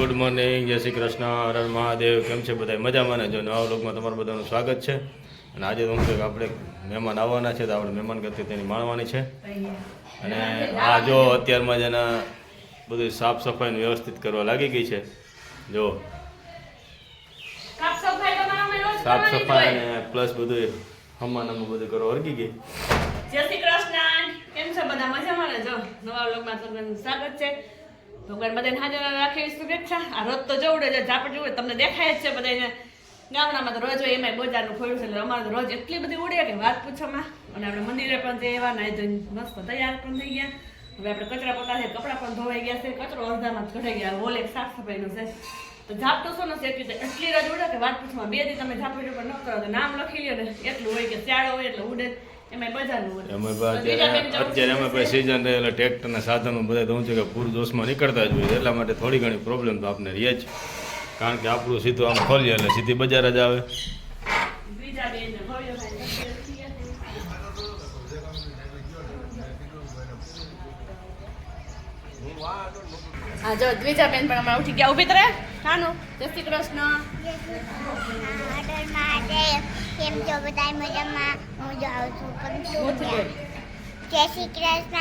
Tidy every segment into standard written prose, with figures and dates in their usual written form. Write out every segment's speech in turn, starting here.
Good morning, જય શ્રી કૃષ્ણ, હર હર મહાદેવ. કેમ છે બધા? મજામાં ને? જો નવા વ્લોગમાં તમારું બધાનું સ્વાગત છે. અને આજે તો કે આપણે મહેમાન આવવાના છે, તો આપણે મહેમાન કરતી તેની માણવાની છે. અને આ જો અત્યારમાં જ એના બધું સાફ સફાઈને વ્યવસ્થિત કરવા લાગી ગઈ છે. જો સાફ સફાઈ અને પ્લસ બધું હમાનામાં બધું કરવા વર્ગી ગઈ. જય શ્રી કૃષ્ણ. કેમ છો બધા? મજામાં ને? જો નવા વ્લોગમાં તમારું સ્વાગત છે. ભગવાન બધાને હાજર રાખે શુભેચ્છા. આ રોજ તો જવડે છે, ઝાપટ જવું તમને દેખાય જ છે બધાને. ગામડામાં તો રોજ હોય, એમાંય બજારનું ખોયું છે, એટલે અમારે તો રોજ એટલી બધી ઉડે કે વાત પૂછોમાં. અને આપણે મંદિરે પણ જઈએ, નાઈ ધોઈને મસ્ત તૈયાર પણ થઈ ગયા. હવે આપણે કચરા પોતા છે, કપડાં પણ ધોવાઈ ગયા છે, કચરો અડધામાં જ કઢાઈ ગયા. ઓલે સાફ સફાઈનું છે, તો ઝાપટું શું નથી એટલી રજ ઉડે કે વાત પૂછવામાં. બે દી તમે ઝાપટ ઉપર ન કરો તો નામ લખી લ્યો ને એટલું હોય કે ચાળો હોય એટલે ઉડે. અત્યારે અમે ભાઈ સિઝન રહે એટલે ટ્રેક્ટરના સાધનો બધા તો હું છે કે પૂરજોશમાં નીકળતા જ હોય, એટલા માટે થોડી ઘણી પ્રોબ્લેમ તો આપણે રહે જ. કારણ કે આપણું સીધું આમ ખોલીએ એટલે સીધી બજાર જ આવે. હા જો દ્વિજાબેન પણ હમણાં ઉઠી ગયા. ઉભી તરે કાનું. જય શ્રી કૃષ્ણ. કેમ છો બધા? મજામાં? હું જાઉં છું પણ જય શ્રી કૃષ્ણ,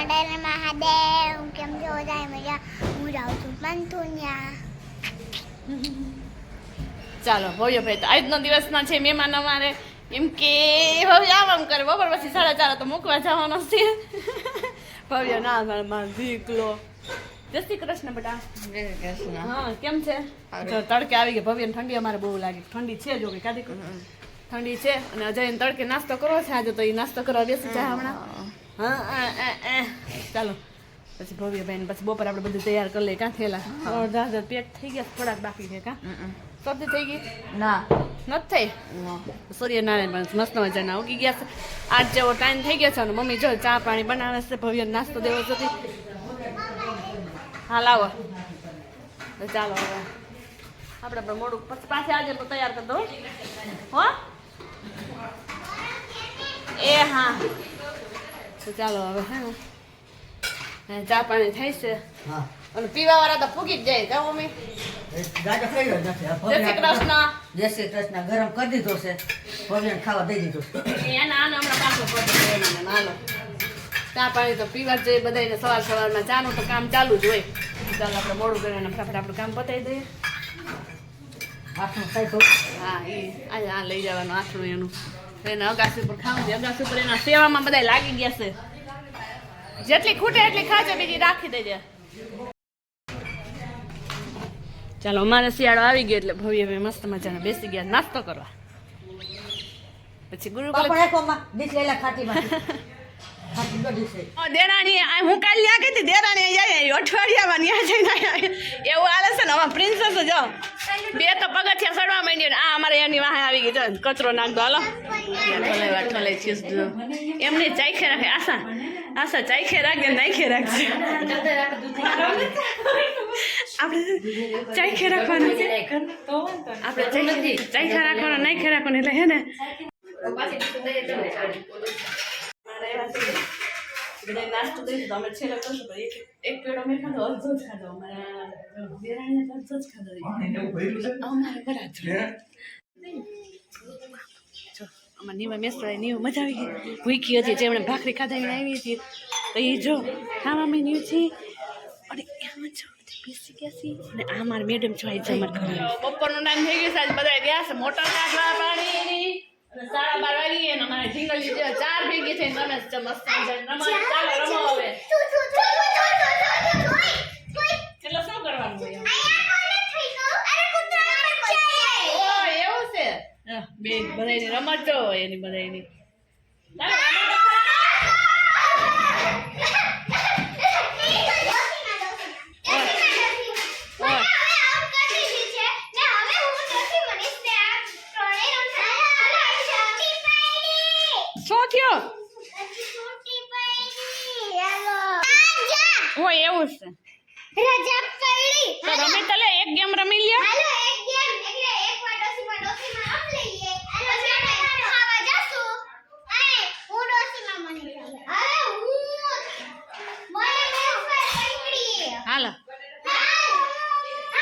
ડર મહાદેવ. કેમ છો બધા? મજા? હું જાઉં છું પંથુન્યા. ચાલો ભવ્ય ભાઈ તો આજનો દિવસના છે મહેમાન અમારે. એમ કે ભવ્ય આમ કરે, બપોર પછી 4:30 તો મૂકવા જવાનો છે. ભવ્ય ના ઘરમાં દીકલો. જય શ્રી કૃષ્ણ બેટા. હા કેમ છે? તડકે આવી ગઈ. ભવ્યને ઠંડી અમારે બહુ લાગે. ઠંડી છે જો કે કાઢી ઠંડી છે. અને અજયને તડકે નાસ્તો કરવો છે આજે, તો એ નાસ્તો કરવા બેસી જાય હમણાં. હા ચાલો પછી ભવ્યભાઈ પછી બપોર આપણે બધું તૈયાર કરી લઈએ. કાં થયેલા અડધા પેક થઈ ગયા, થોડાક બાકી છે. કાં સબ્જી થઈ ગઈ? ના નથી થઈ. સૂર્યનારાયણ પણ મસ્ત મજાના ઉગી ગયા છે. 8 જેવો ટાઈમ થઈ ગયો છે અને મમ્મી જો ચા પાણી બનાવે છે. ભવ્યને નાસ્તો દેવો છે. હા લાવો તો ચાલો હવે આપણે પણ મોડું પછી પાછી આજે તો તૈયાર કરી દો હો. એ હા તો ચાલો હવે હે ને ચા પાણી થાય છે. અને પીવા વાળા તો ફૂકી જ જાય. કા મમ્મી? જય શ્રી કૃષ્ણ. જય શ્રી કૃષ્ણ. ગરમ કરી દીધો છે, ભવ્યને ખાવા દઈ દીધું છે. એના આને હમણાં પાછો પડે. હાલો ચા પાણી તો પીવા જ જોઈએ બધાને. સવારમાં ચાનું તો કામ ચાલુ જ હોય. ચાલો આપણે મોડું કરીને ફટાફટ આપણું કામ પતાવી દઈએ. આઠનું ખાઈ તો હા એ આજે આ લઈ જવાનું આથણું એનું. એને અગાસી ઉપર ખાવું છે. અગાસી ઉપર એના સેવામાં બધા લાગી ગયા છે. જેટલી ખૂટે એટલી ખાજો, બીજી રાખી દેજે. ચાલો અમારે શિયાળો આવી ગયો એટલે ભવ્ય મસ્ત મજાના બેસી ગયા નાસ્તો કરવા. પછી ગુરુકુળ દેરાણી હું કાલે લ્યા ગઈ દેરાણી જાય અઠવાડિયામાં ન્યા જઈને એવું હાલે છે ને. અમારે પ્રિન્સેસ જો 2 તો પગથિયા ચડવા માંડી ને આ અમારે એની વાહે આવી ગઈ. જો કચરો નાખ દો. હાલો ઠલાઈ છે એમને ચાખે રાખે. આશા ચાખે રાખજે, નાખે રાખજે. આપણે ચાખે રાખવાનું છે. આપણે ચાખા રાખવાનું, નાખે રાખવાનું એટલે હે ને બધા નાસ્તો દઈ તો અમે છેલ્લે કરશું. એક પેડો મેં ખાધો, અડધો જ ખાધો. અમારા દેરાણીએ અડધો જ ખાધો. અમારે બરાબર જો અમારે નીવા મેસરાય નીવ મજા આવી ગઈ. ભૂખી હતી જેમણે ભાખરી ખાધા એને આવી હતી તો એ જો ખાવામાં નીવ છે. અને એમાં જો બેસી ગયા છે. અને આ મારા મેડમ જો આવી જમર કરે. બપોરનો ટાઈમ થઈ ગયો છે. બધા ગયા છે મોટર કાઢવા પાણીની. અને 12:30 વાગી ગયા. અમારે ઢીંગલી 4 ભેગી થઈને રમે છે. મસ્ત રમો હવે. એટલે શું કરવાનું હોય? એવું છે બે બધાની રમતો હોય એની બધાની. શું થયો? હોય એવું છે. રજા પડી તો રમી તલે એક ગેમ રમી લ્યો. હાલો એક ગેમ એટલે એક વાર ડોસીમાં રમ લઈએ. પછી આપણે ખાવા જશું. અને હું ડોસીમાં મને હવે હું મને મેં ઉપર પકડી. હાલો હા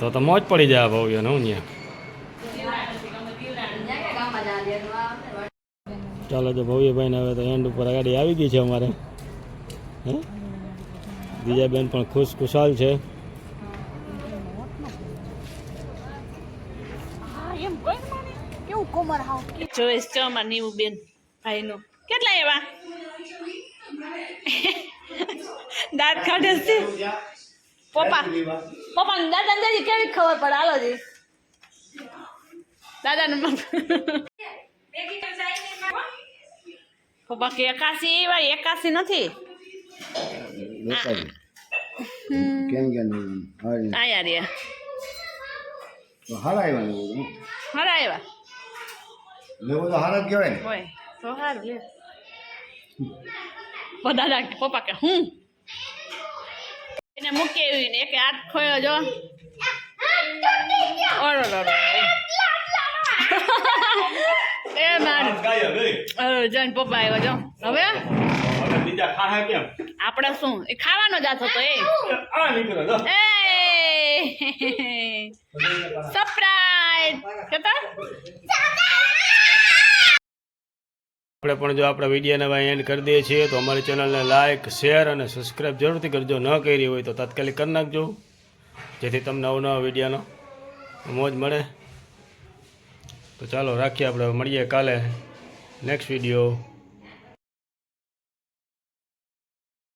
તો મોજ પડી જાય ભવ્ય ને હું ત્યાં. ચાલો તો ભવ્યભાઈને હવે તો એન્ડ ઉપર ગાડી આવી ગઈ છે અમારે. હે બીજા બેન પણ ખુશાલ છે. જોઈશ છો અમારા નીવું બેન ભાઈનું કેટલા એવા દાંત કાઢે છે પપ્પા દાદા દાદી કેવી ખબર પડે હાલો જી દાદાને પપ્પા કે 81 એવા 81 નથી આયા રે હારા આવ્યા હરા એવા લેવો તો હારા જ કહેવાય ને. હોય તો હારું લે દાદા પપ્પા કે હું એને મૂકે એવી ને એક હાથ ખોયો જો ઓરો એ માર જન પપ્પા આવ્યા જો હવે આપણે શું એ ખાવાનો જાત હતો એ સરપ્રાઈઝ કેતા આપણે પણ જો આપણા વિડીયોને ભાઈ એન્ડ કરી દઈએ છીએ તો અમારી ચેનલને લાઇક શેર અને સબસ્ક્રાઈબ જરૂરથી કરજો. ન કરી હોય તો તાત્કાલિક કરી નાખજો જેથી તમને અવનવા વિડીયોનો મોજ મળે. તો ચાલો રાખીએ, આપણે મળીએ કાલે નેક્સ્ટ વિડીયો.